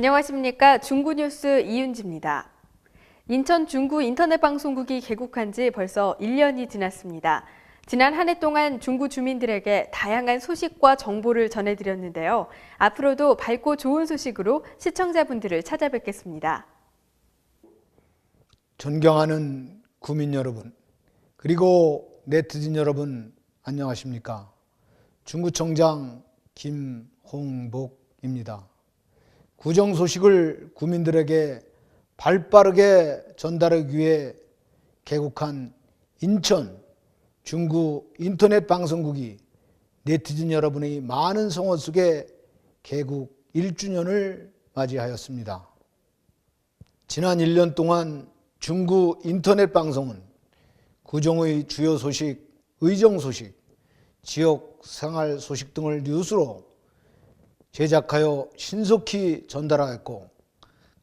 안녕하십니까. 중구뉴스 이윤지입니다. 인천 중구 인터넷방송국이 개국한 지 벌써 1년이 지났습니다. 지난 한 해 동안 중구 주민들에게 다양한 소식과 정보를 전해드렸는데요. 앞으로도 밝고 좋은 소식으로 시청자분들을 찾아뵙겠습니다. 존경하는 구민 여러분, 그리고 네티즌 여러분, 안녕하십니까? 중구청장 김홍복입니다. 구정 소식을 구민들에게 발빠르게 전달하기 위해 개국한 인천 중구 인터넷 방송국이 네티즌 여러분의 많은 성원 속에 개국 1주년을 맞이하였습니다. 지난 1년 동안 중구 인터넷 방송은 구정의 주요 소식, 의정 소식, 지역 생활 소식 등을 뉴스로 제작하여 신속히 전달하였고,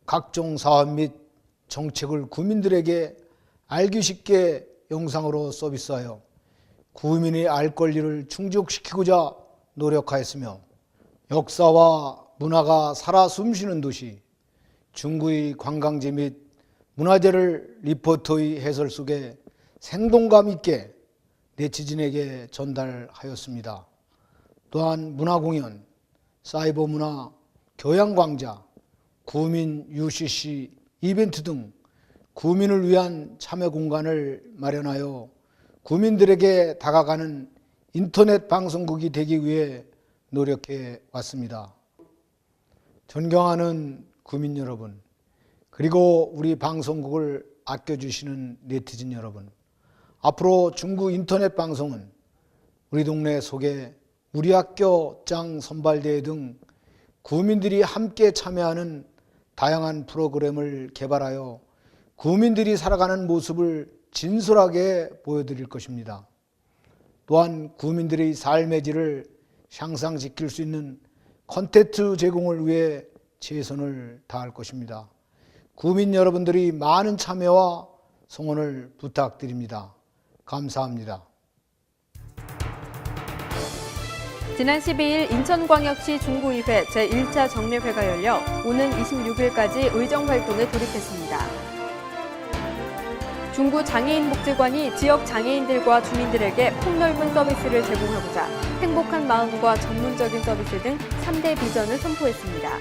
각종 사업 및 정책을 구민들에게 알기 쉽게 영상으로 서비스하여 구민의 알 권리를 충족시키고자 노력하였으며, 역사와 문화가 살아 숨쉬는 도시 중구의 관광지 및 문화재를 리포터의 해설 속에 생동감 있게 네티즌에게 전달하였습니다. 또한 문화공연, 사이버 문화, 교양광자, 구민 UCC 이벤트 등 구민을 위한 참여 공간을 마련하여 구민들에게 다가가는 인터넷 방송국이 되기 위해 노력해 왔습니다. 존경하는 구민 여러분, 그리고 우리 방송국을 아껴주시는 네티즌 여러분, 앞으로 중구 인터넷 방송은 우리 동네 소개, 우리 학교 짱 선발대회 등 구민들이 함께 참여하는 다양한 프로그램을 개발하여 구민들이 살아가는 모습을 진솔하게 보여드릴 것입니다. 또한 구민들의 삶의 질을 향상시킬 수 있는 콘텐츠 제공을 위해 최선을 다할 것입니다. 구민 여러분들이 많은 참여와 성원을 부탁드립니다. 감사합니다. 지난 12일 인천광역시 중구의회 제1차 정례회가 열려 오는 26일까지 의정활동에 돌입했습니다. 중구 장애인복지관이 지역 장애인들과 주민들에게 폭넓은 서비스를 제공하고자 행복한 마음과 전문적인 서비스 등 3대 비전을 선포했습니다.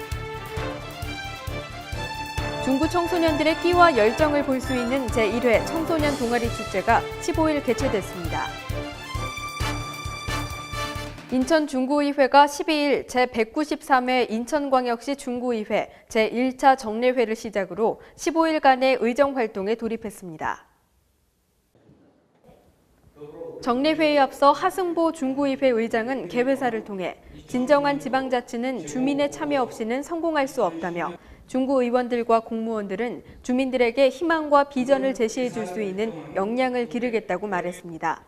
중구 청소년들의 끼와 열정을 볼 수 있는 제1회 청소년 동아리 축제가 15일 개최됐습니다. 인천 중구의회가 12일 제193회 인천광역시 중구의회 제1차 정례회를 시작으로 15일간의 의정활동에 돌입했습니다. 정례회에 앞서 하승보 중구의회 의장은 개회사를 통해 진정한 지방자치는 주민의 참여 없이는 성공할 수 없다며, 중구 의원들과 공무원들은 주민들에게 희망과 비전을 제시해 줄 수 있는 역량을 기르겠다고 말했습니다.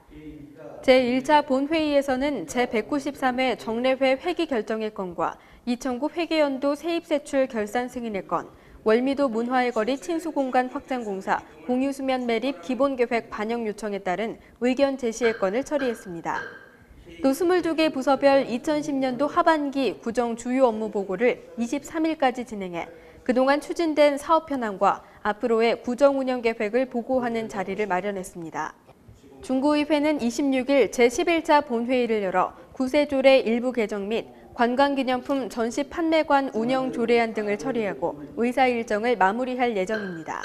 제1차 본회의에서는 제193회 정례회 회기 결정의 건과 이천구 회계연도 세입세출 결산 승인의 건, 월미도 문화의 거리 친수공간 확장공사 공유수면 매립 기본계획 반영 요청에 따른 의견 제시의 건을 처리했습니다. 또 22개 부서별 2010년도 하반기 구정 주요 업무 보고를 23일까지 진행해 그동안 추진된 사업 현황과 앞으로의 구정 운영 계획을 보고하는 자리를 마련했습니다. 중구의회는 26일 제11차 본회의를 열어 구세조례 일부 개정 및 관광기념품 전시 판매관 운영 조례안 등을 처리하고 의사 일정을 마무리할 예정입니다.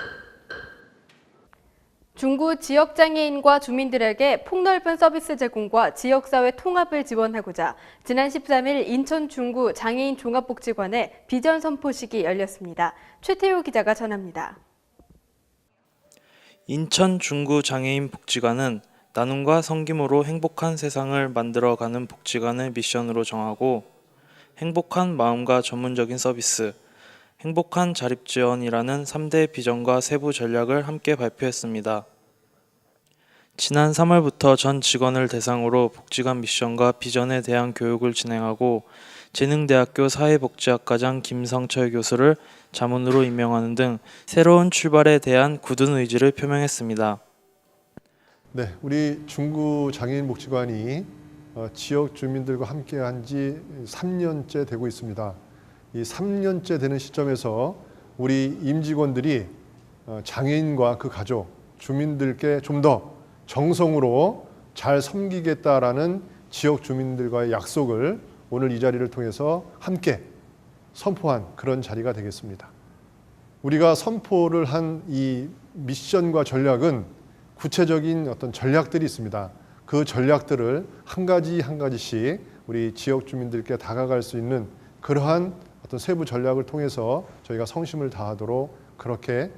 중구 지역장애인과 주민들에게 폭넓은 서비스 제공과 지역사회 통합을 지원하고자 지난 13일 인천 중구 장애인 종합복지관의 비전 선포식이 열렸습니다. 최태호 기자가 전합니다. 인천 중구 장애인 복지관은 나눔과 섬김으로 행복한 세상을 만들어가는 복지관을 미션으로 정하고, 행복한 마음과 전문적인 서비스, 행복한 자립지원이라는 3대 비전과 세부 전략을 함께 발표했습니다. 지난 3월부터 전 직원을 대상으로 복지관 미션과 비전에 대한 교육을 진행하고, 재능대학교 사회복지학과장 김성철 교수를 자문으로 임명하는 등 새로운 출발에 대한 굳은 의지를 표명했습니다. 네, 우리 중구 장애인 복지관이 지역 주민들과 함께한 지 3년째 되고 있습니다. 이 3년째 되는 시점에서 우리 임직원들이 장애인과 그 가족, 주민들께 좀 더 정성으로 잘 섬기겠다라는 지역 주민들과의 약속을 오늘 이 자리를 통해서 함께 선포한 그런 자리가 되겠습니다. 우리가 선포를 한 이 미션과 전략은 구체적인 어떤 전략들이 있습니다. 그 전략들을 한 가지 한 가지씩 우리 지역 주민들께 다가갈 수 있는 그러한 어떤 세부 전략을 통해서 저희가 성심을 다하도록 그렇게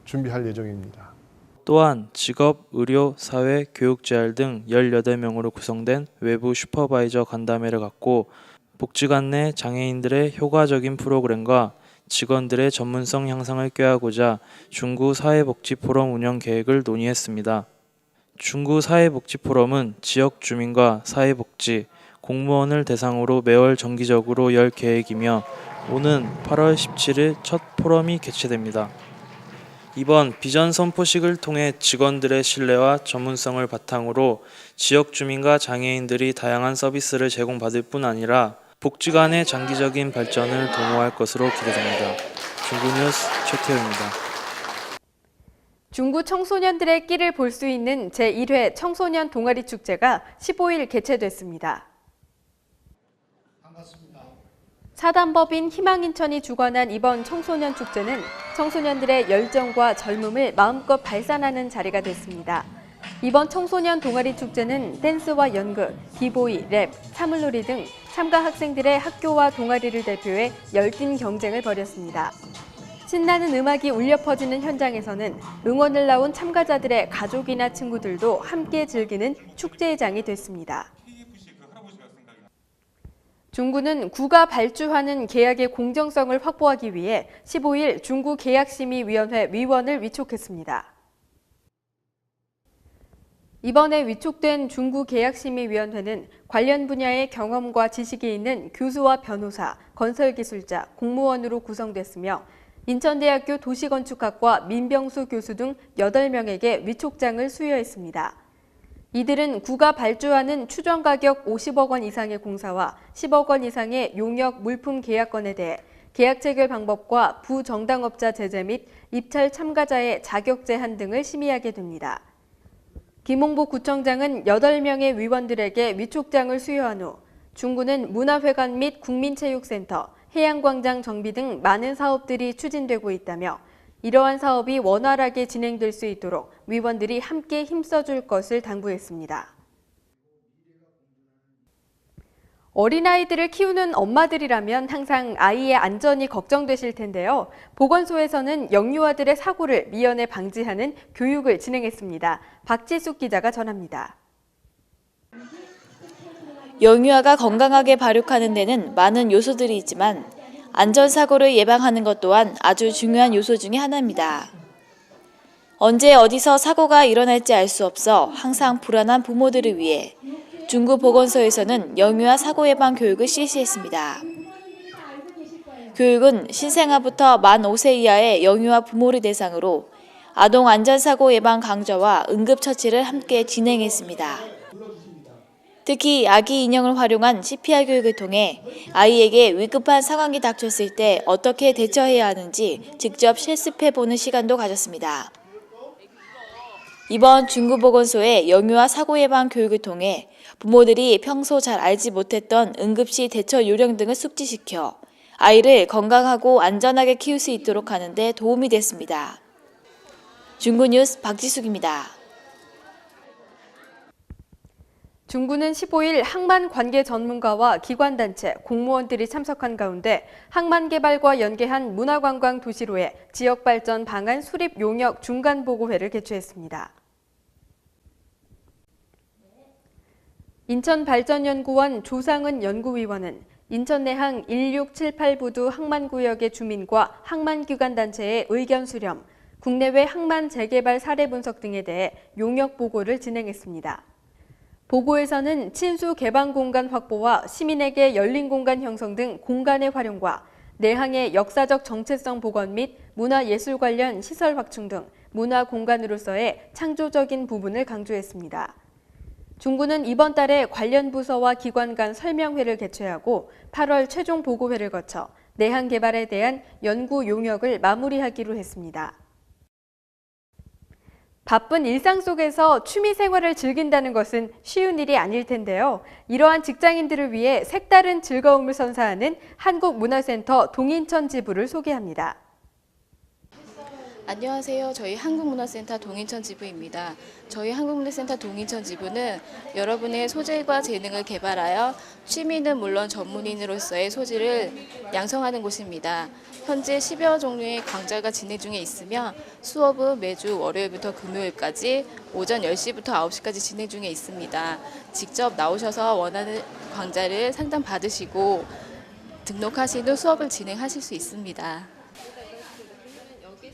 준비할 예정입니다. 또한 직업, 의료, 사회, 교육 재활 등 18명으로 구성된 외부 슈퍼바이저 간담회를 갖고 복지관 내 장애인들의 효과적인 프로그램과 직원들의 전문성 향상을 꾀하고자 중구 사회복지 포럼 운영 계획을 논의했습니다. 중구 사회복지 포럼은 지역 주민과 사회복지, 공무원을 대상으로 매월 정기적으로 열 계획이며 오는 8월 17일 첫 포럼이 개최됩니다. 이번 비전 선포식을 통해 직원들의 신뢰와 전문성을 바탕으로 지역 주민과 장애인들이 다양한 서비스를 제공받을 뿐 아니라 복지관의 장기적인 발전을 도모할 것으로 기대됩니다. 중구뉴스 최태우입니다. 중구 청소년들의 끼를 볼 수 있는 제1회 청소년 동아리 축제가 15일 개최됐습니다. 사단법인 희망인천이 주관한 이번 청소년 축제는 청소년들의 열정과 젊음을 마음껏 발산하는 자리가 됐습니다. 이번 청소년 동아리 축제는 댄스와 연극, 비보이, 랩, 사물놀이 등 참가 학생들의 학교와 동아리를 대표해 열띤 경쟁을 벌였습니다. 신나는 음악이 울려 퍼지는 현장에서는 응원을 나온 참가자들의 가족이나 친구들도 함께 즐기는 축제의 장이 됐습니다. 중구는 구가 발주하는 계약의 공정성을 확보하기 위해 15일 중구계약심의위원회 위원을 위촉했습니다. 이번에 위촉된 중구계약심의위원회는 관련 분야의 경험과 지식이 있는 교수와 변호사, 건설기술자, 공무원으로 구성됐으며 인천대학교 도시건축학과 민병수 교수 등 8명에게 위촉장을 수여했습니다. 이들은 구가 발주하는 추정가격 50억 원 이상의 공사와 10억 원 이상의 용역 물품 계약건에 대해 계약 체결 방법과 부정당업자 제재 및 입찰 참가자의 자격 제한 등을 심의하게 됩니다. 김홍보 구청장은 8명의 위원들에게 위촉장을 수여한 후 중구는 문화회관 및 국민체육센터, 해양광장 정비 등 많은 사업들이 추진되고 있다며 이러한 사업이 원활하게 진행될 수 있도록 위원들이 함께 힘써줄 것을 당부했습니다. 어린아이들을 키우는 엄마들이라면 항상 아이의 안전이 걱정되실 텐데요. 보건소에서는 영유아들의 사고를 미연에 방지하는 교육을 진행했습니다. 박지숙 기자가 전합니다. 영유아가 건강하게 발육하는 데는 많은 요소들이 있지만 안전사고를 예방하는 것 또한 아주 중요한 요소 중에 하나입니다. 언제 어디서 사고가 일어날지 알 수 없어 항상 불안한 부모들을 위해 중구보건소에서는 영유아 사고 예방 교육을 실시했습니다. 교육은 신생아부터 만 5세 이하의 영유아 부모를 대상으로 아동 안전사고 예방 강좌와 응급처치를 함께 진행했습니다. 특히 아기 인형을 활용한 CPR 교육을 통해 아이에게 위급한 상황이 닥쳤을 때 어떻게 대처해야 하는지 직접 실습해보는 시간도 가졌습니다. 이번 중구보건소의 영유아 사고 예방 교육을 통해 부모들이 평소 잘 알지 못했던 응급시 대처 요령 등을 숙지시켜 아이를 건강하고 안전하게 키울 수 있도록 하는 데 도움이 됐습니다. 중구뉴스 박지숙입니다. 중구는 15일 항만 관계 전문가와 기관단체, 공무원들이 참석한 가운데 항만 개발과 연계한 문화관광 도시로의 지역발전 방안 수립 용역 중간보고회를 개최했습니다. 인천발전연구원 조상은 연구위원은 인천 내항 1678부두 항만구역의 주민과 항만기관단체의 의견 수렴, 국내외 항만 재개발 사례 분석 등에 대해 용역 보고를 진행했습니다. 보고에서는 친수 개방 공간 확보와 시민에게 열린 공간 형성 등 공간의 활용과 내항의 역사적 정체성 복원 및 문화예술 관련 시설 확충 등 문화 공간으로서의 창조적인 부분을 강조했습니다. 중구는 이번 달에 관련 부서와 기관 간 설명회를 개최하고 8월 최종 보고회를 거쳐 내한 개발에 대한 연구 용역을 마무리하기로 했습니다. 바쁜 일상 속에서 취미 생활을 즐긴다는 것은 쉬운 일이 아닐 텐데요. 이러한 직장인들을 위해 색다른 즐거움을 선사하는 한국문화센터 동인천 지부를 소개합니다. 안녕하세요. 저희 한국문화센터 동인천 지부입니다. 저희 한국문화센터 동인천 지부는 여러분의 소질과 재능을 개발하여 취미는 물론 전문인으로서의 소질을 양성하는 곳입니다. 현재 10여 종류의 강좌가 진행 중에 있으며 수업은 매주 월요일부터 금요일까지 오전 10시부터 9시까지 진행 중에 있습니다. 직접 나오셔서 원하는 강좌를 상담받으시고 등록하신 후 수업을 진행하실 수 있습니다.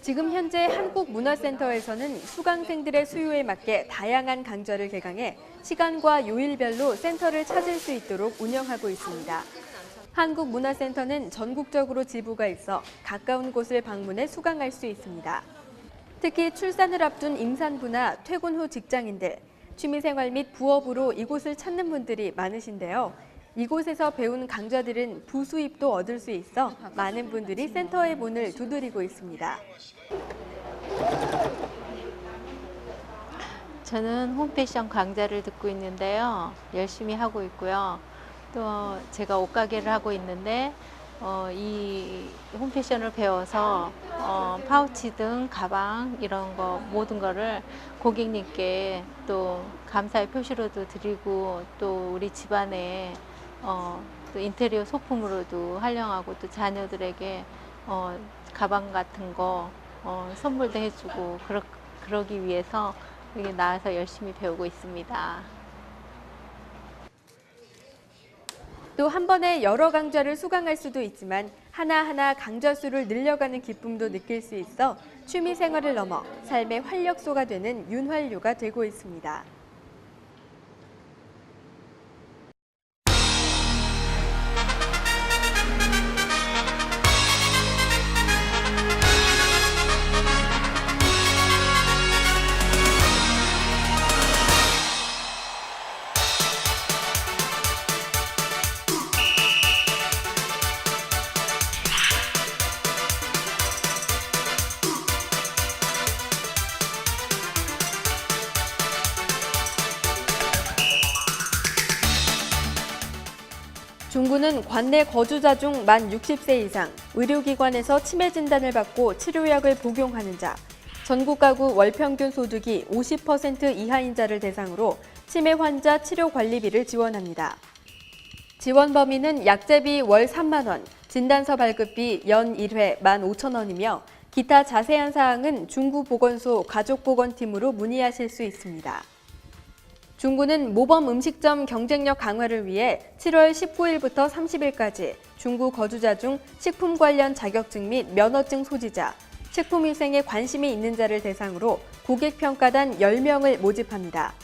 지금 현재 한국문화센터에서는 수강생들의 수요에 맞게 다양한 강좌를 개강해 시간과 요일별로 센터를 찾을 수 있도록 운영하고 있습니다. 한국문화센터는 전국적으로 지부가 있어 가까운 곳을 방문해 수강할 수 있습니다. 특히 출산을 앞둔 임산부나 퇴근 후 직장인들, 취미생활 및 부업으로 이곳을 찾는 분들이 많으신데요. 이곳에서 배운 강좌들은 부수입도 얻을 수 있어 많은 분들이 센터의 문을 두드리고 있습니다. 저는 홈패션 강좌를 듣고 있는데요. 열심히 하고 있고요. 또 제가 옷가게를 하고 있는데 이 홈패션을 배워서 파우치 등 가방 이런 거 모든 거를 고객님께 또 감사의 표시로도 드리고 또 우리 집안에 또 인테리어 소품으로도 활용하고 또 자녀들에게 가방 같은 거 선물도 해주고 그러기 위해서 여기 나와서 열심히 배우고 있습니다. 또 한 번에 여러 강좌를 수강할 수도 있지만 하나하나 강좌 수를 늘려가는 기쁨도 느낄 수 있어 취미 생활을 넘어 삶의 활력소가 되는 윤활유가 되고 있습니다. 중구는 관내 거주자 중 만 60세 이상, 의료기관에서 치매 진단을 받고 치료약을 복용하는 자, 전국 가구 월평균 소득이 50% 이하인 자를 대상으로 치매 환자 치료 관리비를 지원합니다. 지원 범위는 약제비 월 3만 원, 진단서 발급비 연 1회 15,000원이며 기타 자세한 사항은 중구보건소 가족보건팀으로 문의하실 수 있습니다. 중구는 모범 음식점 경쟁력 강화를 위해 7월 19일부터 30일까지 중구 거주자 중 식품 관련 자격증 및 면허증 소지자, 식품위생에 관심이 있는 자를 대상으로 고객평가단 10명을 모집합니다.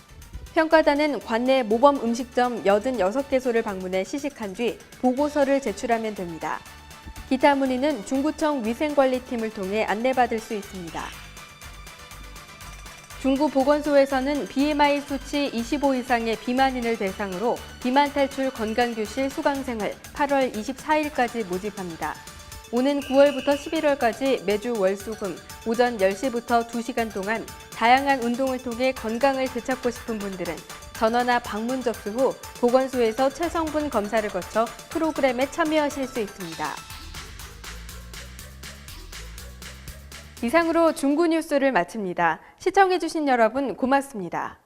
평가단은 관내 모범 음식점 86개소를 방문해 시식한 뒤 보고서를 제출하면 됩니다. 기타 문의는 중구청 위생관리팀을 통해 안내받을 수 있습니다. 중구보건소에서는 BMI 수치 25 이상의 비만인을 대상으로 비만 탈출 건강교실 수강생을 8월 24일까지 모집합니다. 오는 9월부터 11월까지 매주 월수금 오전 10시부터 2시간 동안 다양한 운동을 통해 건강을 되찾고 싶은 분들은 전화나 방문 접수 후 보건소에서 체성분 검사를 거쳐 프로그램에 참여하실 수 있습니다. 이상으로 중구 뉴스를 마칩니다. 시청해주신 여러분 고맙습니다.